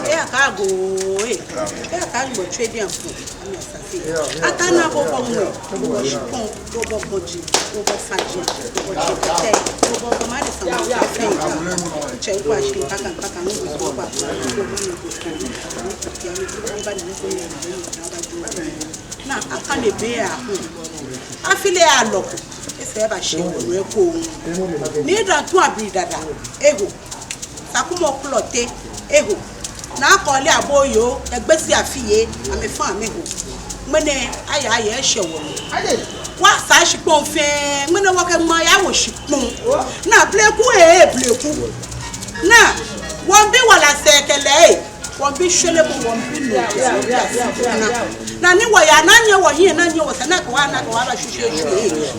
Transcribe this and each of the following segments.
ya ka go ya ka go trade am for atana bo bo mo bo shipon bo boji bo faji bo chete bo mari sama che kwa shi paka no bo ba na akane be a afile aloko ese ba shi wo ko ni da tu abi dada ego sakumo plote ego na akọle aboyo egbesi afiye amefan ameho mene aya ye sewo wa sa shipon fe mene wo ke mo ya wo shipon na bleku bleku na won bi wala sekele won bi shele mo won bi no na ni wo ya na nye wo yin na nye wo sa na ko wa ba shushe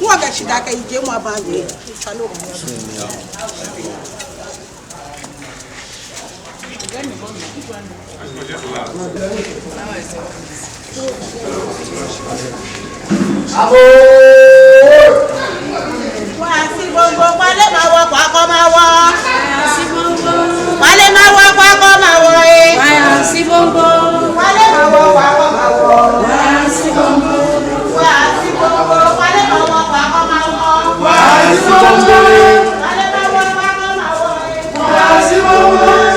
wo ga shida ka ije mo abanye salo Abo wa si bongo wale ma wo kwa ko ma wo si bongo wale ma wo kwa ko ma wo wa si bongo wale ma wo kwa ko ma wo wa si bongo wale ma wo kwa ko ma wo wa si bongo wale ma wo kwa ko ma wo wa si bongo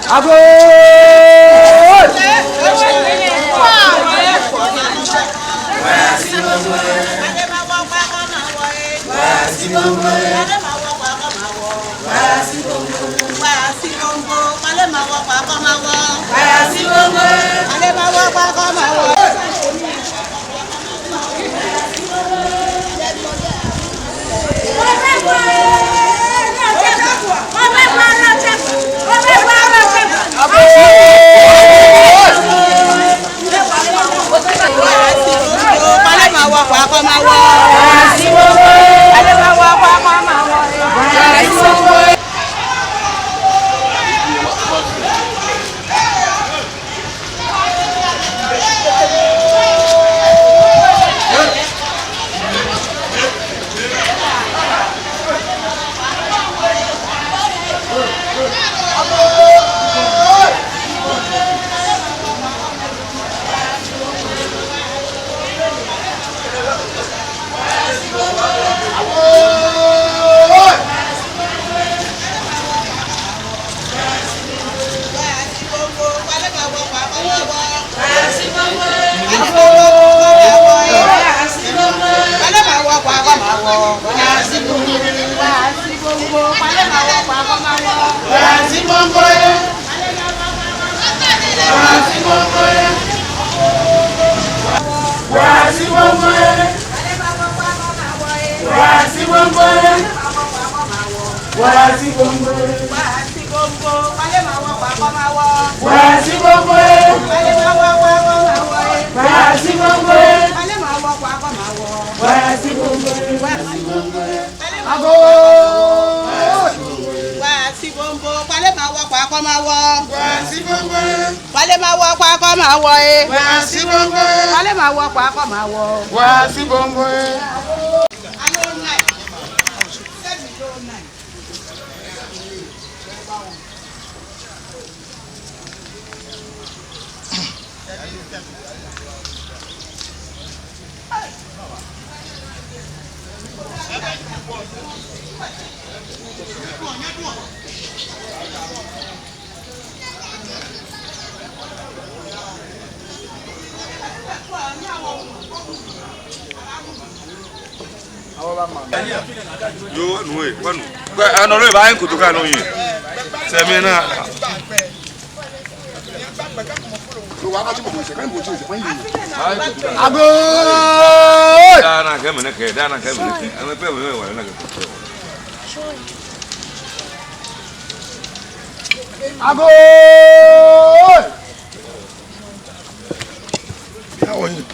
Abo Wasi bombo. Wasi bombo. Pale mawa kwa mawa. Wasi bombo. Pale mawa kwa mawa. Wasi bombo. Pale mawa kwa mawa. Wasi bombo. Wasi bombo. Ago. Wasi bombo. Pale mawa kwa mawa. Wasi bombo. Pale mawa kwa mawa. Wasi bombo. Pale mawa kwa mawa. Wasi bombo. Yo, no, one. I don't know if I could go on you. Semina. Ago. Dana come in, Dana come in. I'm a pebble. Ago. How are you?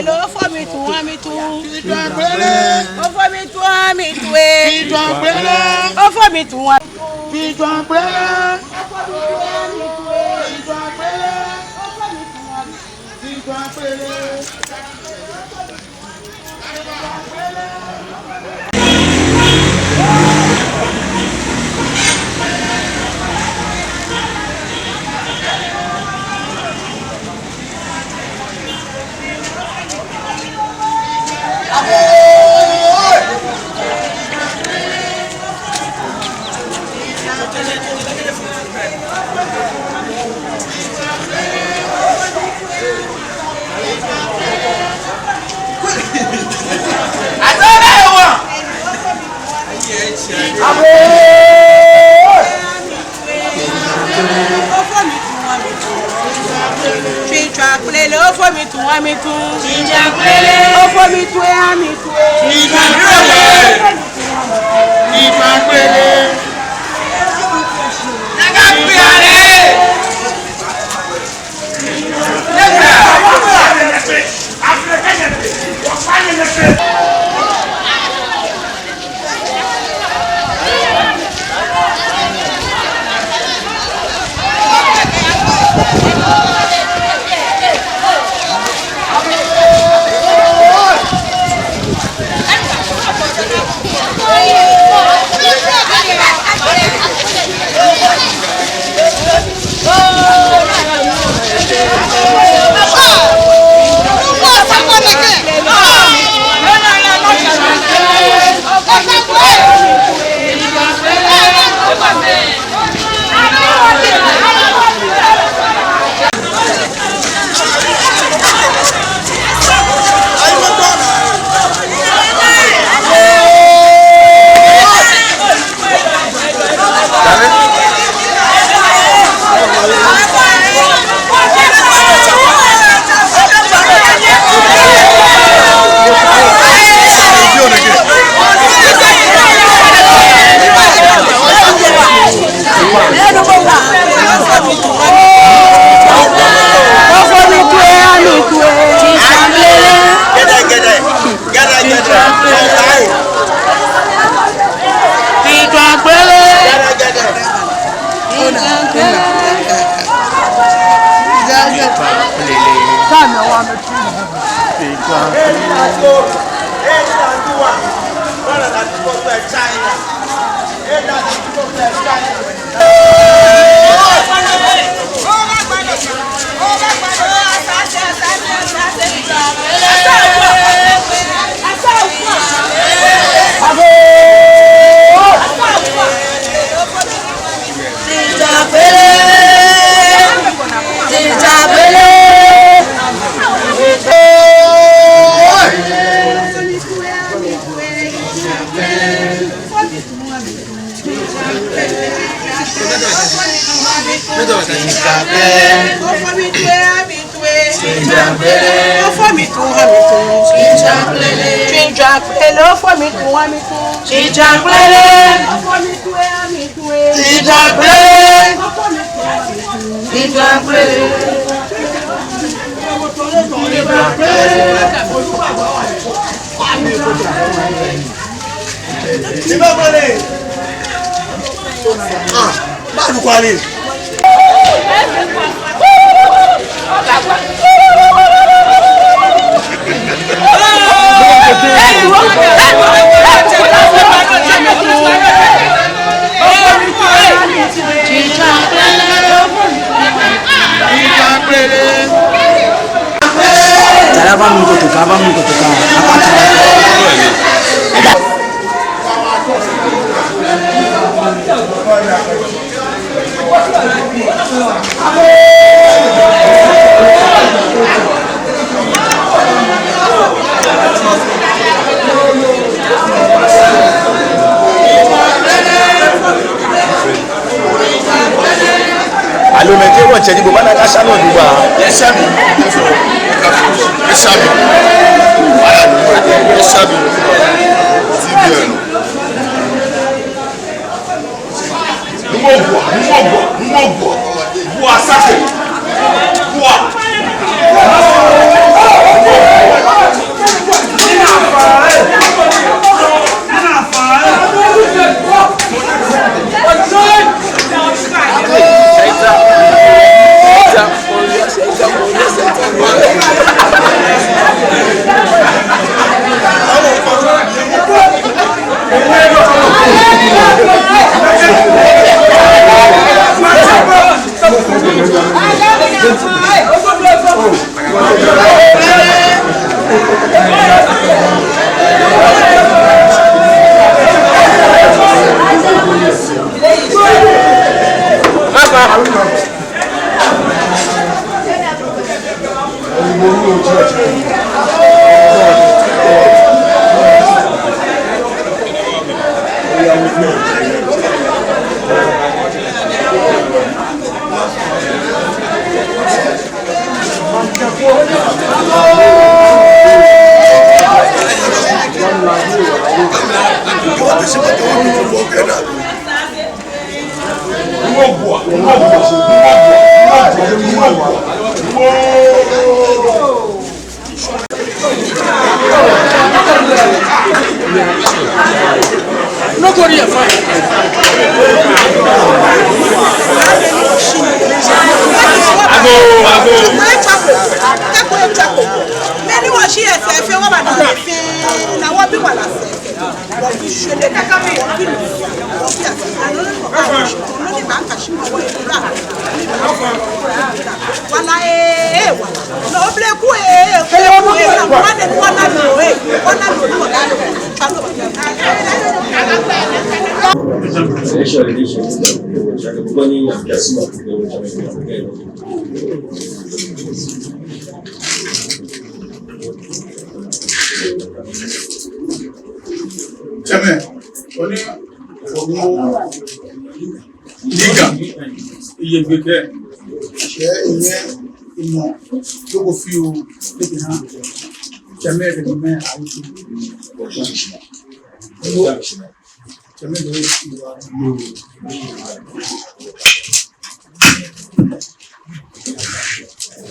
Ló fọ́ mi tún wá mi tún. Ìtàn pẹ́lẹ́. Ó fọ́ mi tún wá mi tún ẹ. Ìtàn pẹ́lẹ́. Ó fọ́ mi tún wá. Ìtàn pẹ́lẹ́. Ìtàn pẹ́lẹ́. Ó fọ́ mi tún wá mi tún. Ó fọ́ mi tún ẹ á mi tún ẹ. Ìtàn pẹ́lẹ́. Ìtàn pẹ́lẹ́. Ó fọ́ mi tún ẹ á mi tún ẹ. for me to have me to. Chinja plele for me to have me to. Chinja plele for me to have me to. Chinja plele for me to have me to. Chinja plele. Chinja plele. Ah, baru kali. Vamos tocar. Allo mete wo cheji bo bana ka sano duba. Yesabi. TBN. Nugo. Boa sake. Boa.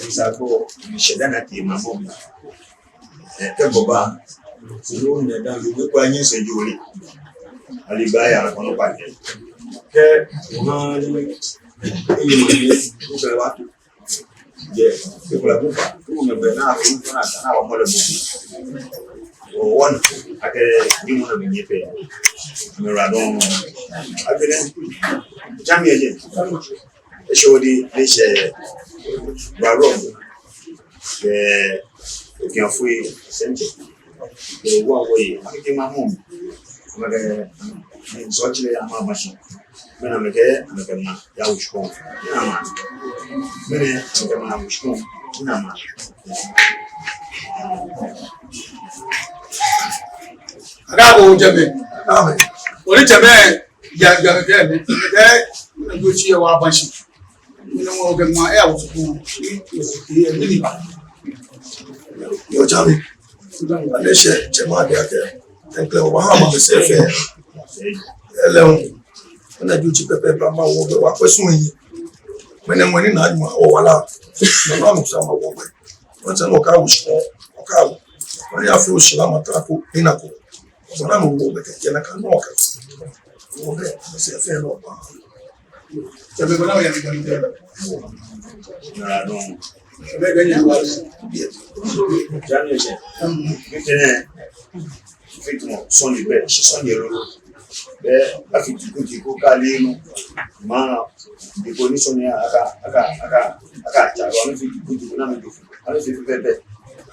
Sako nishedana timamu boba sulu nda ndu kwa nyinse juli alibaya anakono pake ke mali ni kwa watu je kwa kufa umebena kuna sana wa mole buku one ake dimu na binyepe meradon agene jamie shodi leshe baro que fui sente de Huawei aqui mamu mas só tirei a mão assim mas me quer na ya ushko na ma mene kama ushko na ma agabo jame amen ori jame ya ke me ke go chi wa banshi ni mo ga ma e wa ko ni ba Yo Jami. Aleshe chema de ake. Enkle wa ha ma se fe. Eleun. Na ju chi pepe ba ma wo be wa pesun yin. Mene woni na ju ma o wala. Na ma mu sa ma wo be. Won se no ka wo shi o ka wo. Won ya fi o shi la ma ta ko ina ko. So na mo wo be ke na ka no ka. Wo be se fe no ba. Chebe bana ya mi kan de. Na don Chebe ganya wa. Jami je. Kene effectivement son libère, ce sont des rôles. Mais la fille qui peut caler nous, ma des conditions aka on fait du coup na me on fait bébé.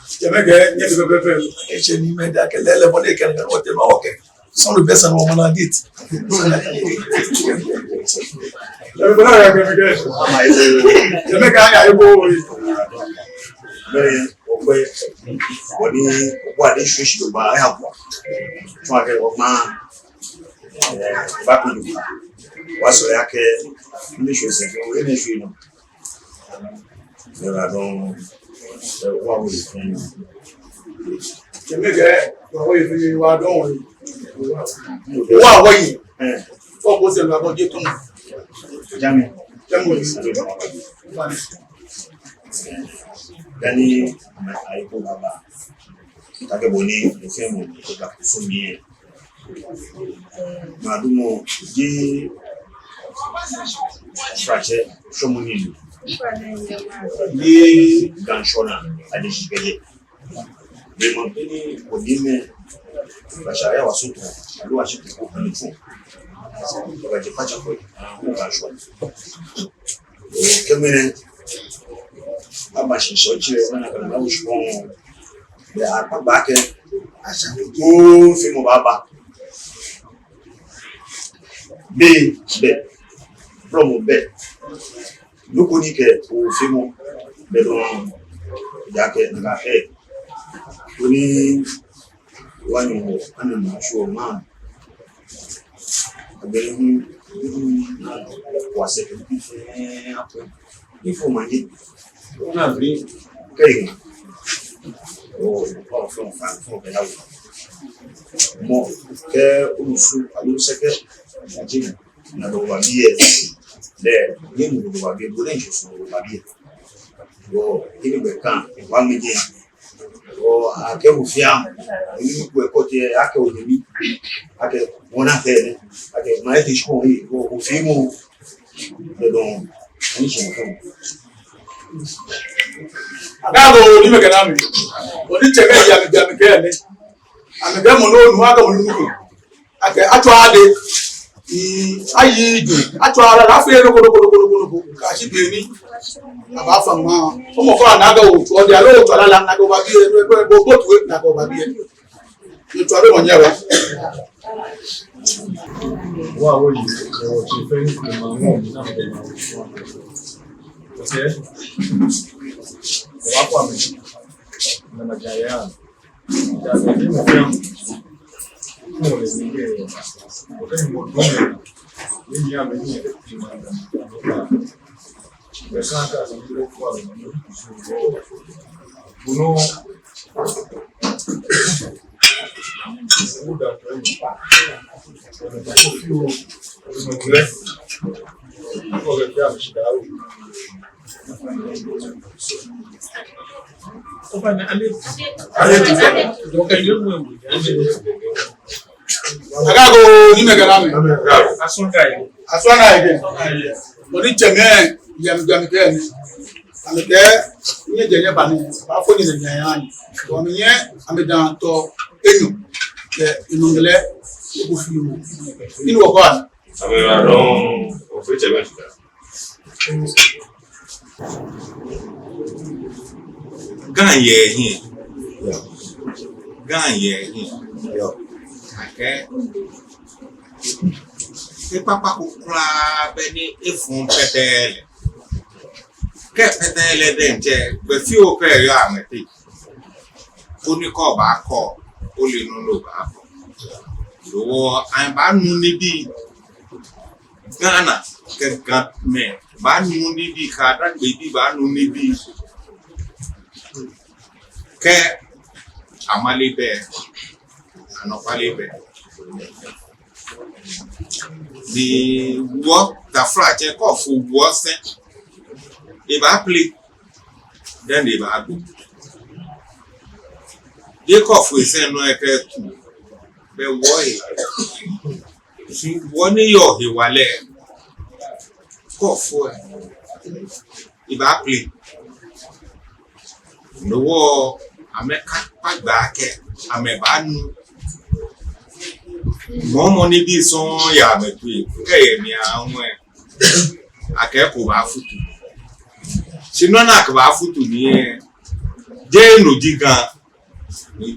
Chebe ge nye bebe e che ni me da ke lele bo de kan o te ma o ke. Sans le best en mana dit. Chebe bana ya ke me ge. Chebe ga ya e bo Mais on peut on des choses de ba ya quoi. Tu vois que on ma ba ko du. Wa so ya ke ni choses c'est que on est joué non. Là donc wa wo Chebe ge wa yi fi wa don wa wa yi. O ko se la bo je tun. Jami Jamu Dani aiko baba take boni efemo ka kusumie madumo ji frache shomuni ni ganshona adishigele de monteni odime bashaya wasutu alwa shiku ko nifu bajipacha ko ganshona kemene Aba shisho chile wana kana ushpon de apa bake acha to fimo baba be promo be loko ni ke o fimo be don yake nga oni wani ana na sho ma abelu na kwase ke apo ifo manje on a vu que on fait là bon que on sous alors c'est que imagine na do va bien les nous do va bien pour les choses do va bien bon il me quand on va me dire oh à que vous fiam il peut côté à que on dit à que on a fait à que mais tu connais au film donc on change Agago ni me kana mi. Oni chebe ya mi ke ni. Ame ga mo no nu aga mo nu. Ake atwa ade. Ayi ju. Atwa ala la fe ko ka shi be ni. Aba fa ma. O mo ko na aga o to de alo to ala na go ba bi bo tu na go ba bi. Ni to abe mo nya ba. Wa wo yi o ti fe ni ma mo na mo. Okay. Wako ame na majaya ya elimu pia mole nyingine wakati mmoja yeye amenye besaka ndio kwa uno muda Agago ni me kana mi. Aswana ege. Oni cheme ya mi ke ni. Ame ke ni je ye ba ni. Ba fo ni le yan yan. Wo mi ye ame dan to enyu. Le inongele ko fi wo. Ni wo ko an. Ame ra don o fe cheme tuka. Ganye hin. Yo. Okay. E papa kukla beni e fun petele. Ke petele denje be fi o ke yo ameti. Oni ko ba ko, o le nu lo ba ko. Lo an ba nu ni bi. Gana ke gat me. Ba nu ni bi ka da be bi ba nu ni bi. ke amalibe anopalibe the work the fracture of was if I play then they are good. They cough we say no to be worry. See one year he wale cough if I play no war I make back I may ban more money be so ya me tu ke mi anwe akeko ba futu sino na ka ba futu ni je no diga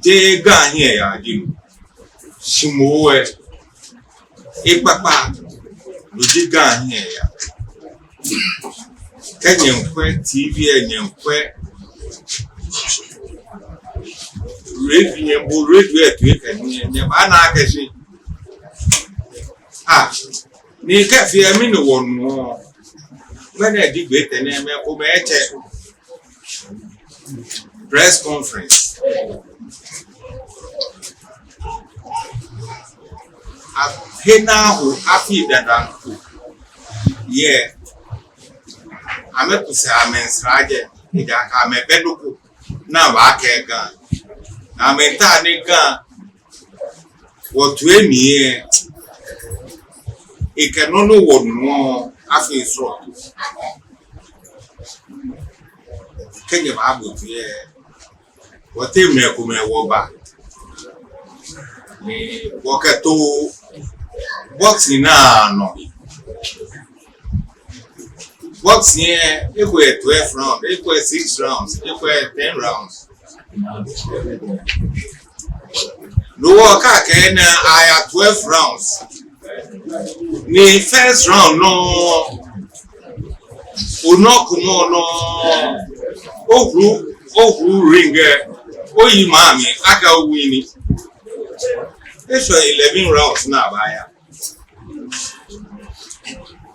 je ga yin ya dinu simo e papa no diga yin ya kenyen kwe tv enyen kwe radio etu kenyen ba na akashi ni ka fi emi no wonu when I dig with an eme o me press conference hena ho afi dadanku yeah ame kusa amensraje ida ka me beduku na ba ka gan na me ta ni gan wotu emi ikenono wonu afi so kenye babu tie wote me ko me wo ba ni woketo boxing na no boxing ekwe 12 rounds ekwe 6 rounds ekwe 10 rounds no ka ke na aya 12 rounds ni first round no unokumo no ogru ring oyi mami aka wini eso 11 rounds na baya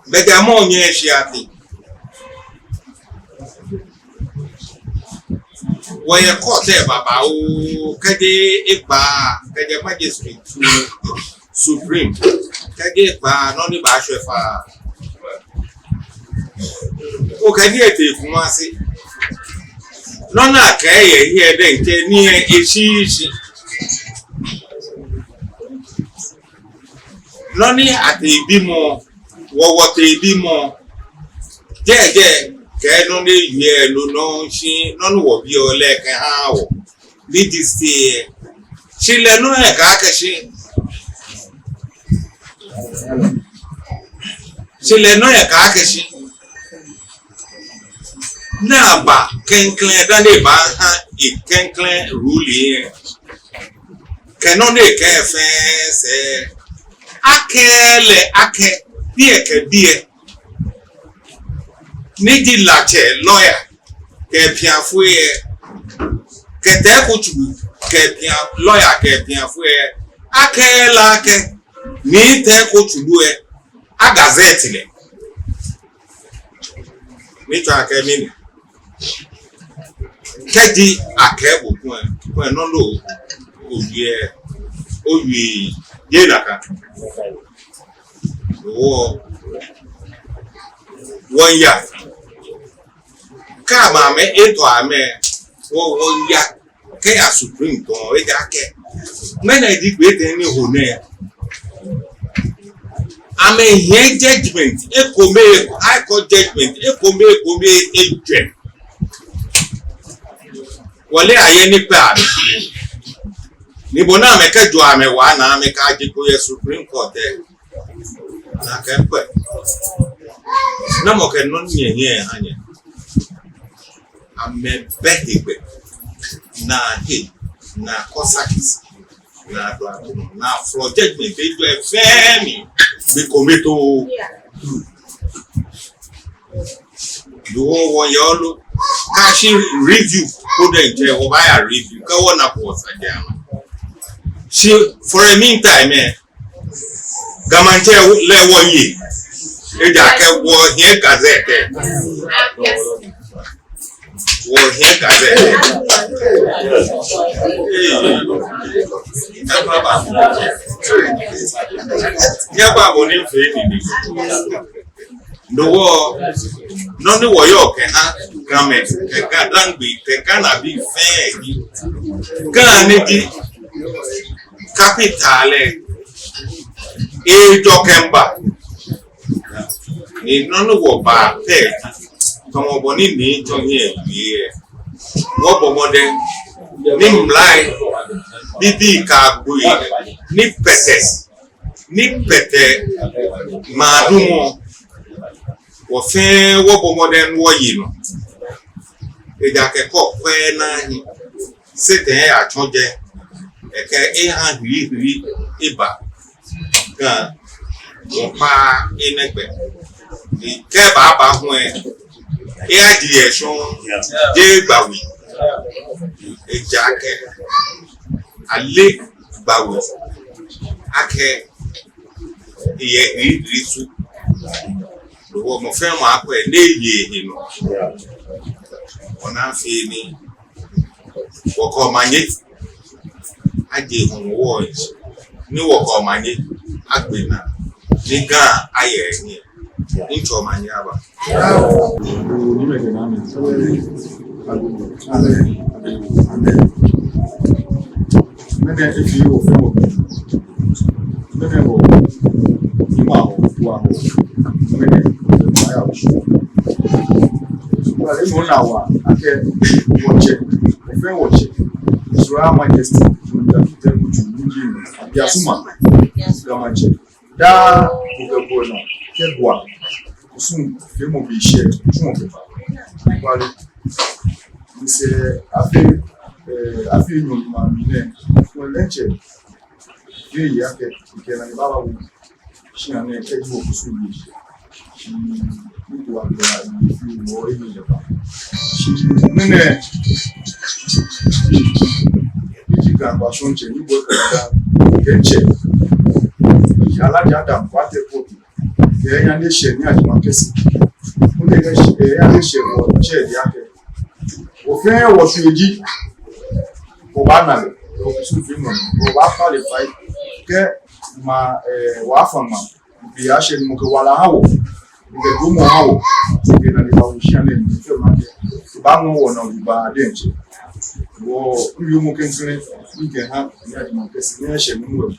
bega mo nye shiati woye kote baba o kede ipa kede magistrate supreme kage pa no ni ba shefa o kage ete fun wa si lona keye here den ke ni echichi loni ate bimo wo te bimo jeje ke no ni ye lo no shi no no wo bi o le kan ha wo bi disi chile no e ka ke shi chile no e ka ke shi na ba kenklen dan le ba ha e kenklen rule ke no ne ke fe se akele ake bie ke bie ni di lache lawyer ke pianfu e ke te kutu ke pian lawyer ke pianfu e akela ke ni te kutu e a gazette le ni to ake mini keji ake bokun e no lo oyi ye naka wo ya ka ma me eto ame wo ya ke a supreme to e ja ke me na di gbe te ni ho ne ame here judgment e ko me high court judgment e ko me eje wole aye ni pa ni bona me kejo ame wa na me ka ji ko ye supreme court na ke pe na mo ke no nye anye ame behigbe na he na kosakis na do na for judgment e do e femi be kometo do won yolo ka shi review ko de je o ba ya review ka wona ko sa jama she for a meantime gamante le woyi e ja ke wo here gazette wo here gazette Yaba boni mfeni ni. Ndowo noni woyo kena gramet keka langbi keka na bi fe kan ni di capitale e jokemba ni noni wo ba te tomo boni ni tonye ye wo bomode ni mlai bibi ka gui ni pete madumo wo fe wo bomode wo yino eja ke ko pe na ni sete atonje eke e han ri iba kan wo pa inegbe ni ke baba hun e adi esun je gbawi eja ke ale gbawi ake iye ri su lo mo fe mo apo e leye hinu ona fi ni woko manye aje hun wo ni woko manye agbena ni gan aye ni ncho manye aba mene efi o fe mo mene o ima o wa mene aya o wale mo na wa ake woche o fe woche Sura Majesty nda kuju nji ya suma kama che da ko no ke gwa kusun fe mo bi she tumo ke wale se afi no ma mine ko leche ye yake ke na baba wu shi na ne ke ju kusun bi wa da fi mo yi le ba shi mene Gamba shonche ni boka da kenche alaja da kwate popi ke nya ne she ni ajima kesi unde ke ya ne she wo che yake o fe wo suji o bana o su fi mo o ba fa le fai ke ma wa fa ma bi ya she mo ke wala hawo ke du mo hawo ke na ni ba wo shi ane ni fe ma ke ba mo wo na ba denche wo uyu mo kenkere nke ha ya di mokesi ni ehye mu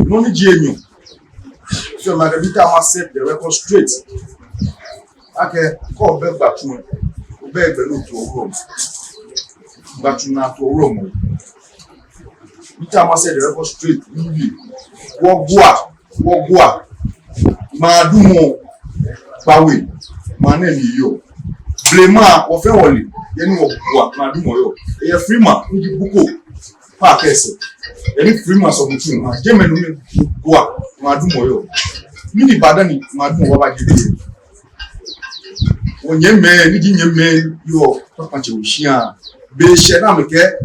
no ni ji enyu so ma bita ma set the record straight ake ko be gbatu o be egbe no to oro gbatu na to oro mo bita ma set the record straight ni wo gua ma dumo bawe ma na mi yo blema o fe wole yeni wo gua ma dumo yo e freema ndi buko pa kese yeni freema so mutu ma jeme no me gua ma dumo yo ni di badani ma dumo wa ba jide onye me ni di nyeme yo papa che oshia be she na me ke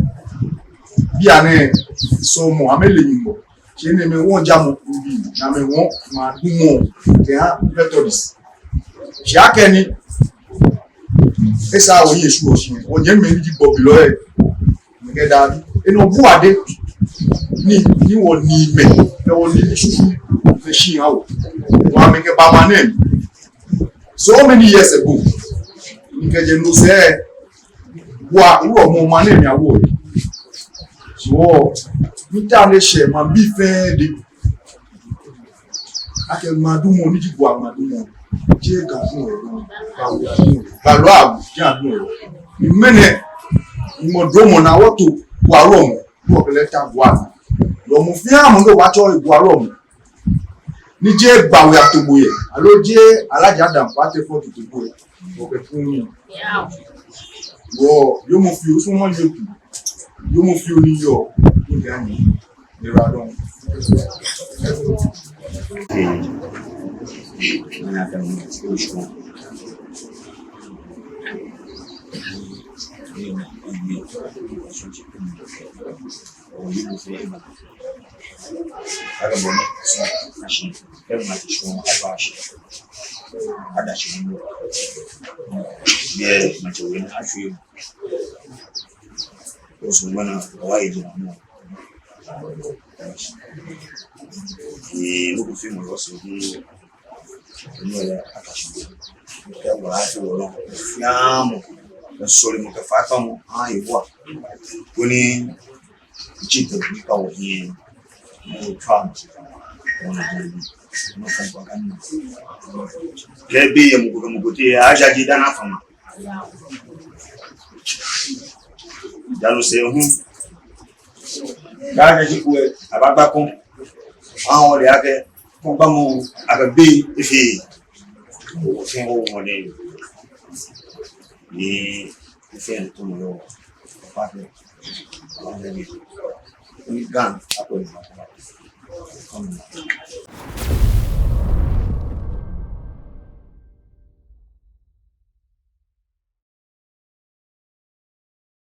bia ne so mo amele yimbo che ne me won jamu bi na me won ma dumo ke ha methodist jakeni esa oyin esu osin onye me ni di bobilo e me da eno buade ni wo ni me e wo ni esu me shi hawo wa me ke ba ma name so many years ago ni ke je no se wa wo mo ma name yawo so ni ta le se ma bi fe de ake ma du mo ni ji gwa ma du mo je ga fun e ba lo agu ja nu e mene mo do mo na wo to wa ro mo wo ke le ta gwa lo mo fi am lo wa cho igwa ro mo ni je gba we atogbo ye alo je alaja dan pate for to go ye o ke fun wo yo mo fi o so mo je ku yo mo fi oni yo ni ga ni le ra don na ta mo o shko aga bone so ashi ema tisho abashi ada shi ye macho wen ashi osumana waidi na mo ni no filme você que não é a caixa que é o laço lo fiamo na sole mo que fata mo ai boa kuni jita ni ka wo ni mo tram ona no kwa kan lebe ya mo te aja ji dana fama dalo se dáa ji ku abagba kon àwọn le ake kon ba mo agabe ife o fin o mo ni ife to mo yo pa pe àwọn ni gan apo ni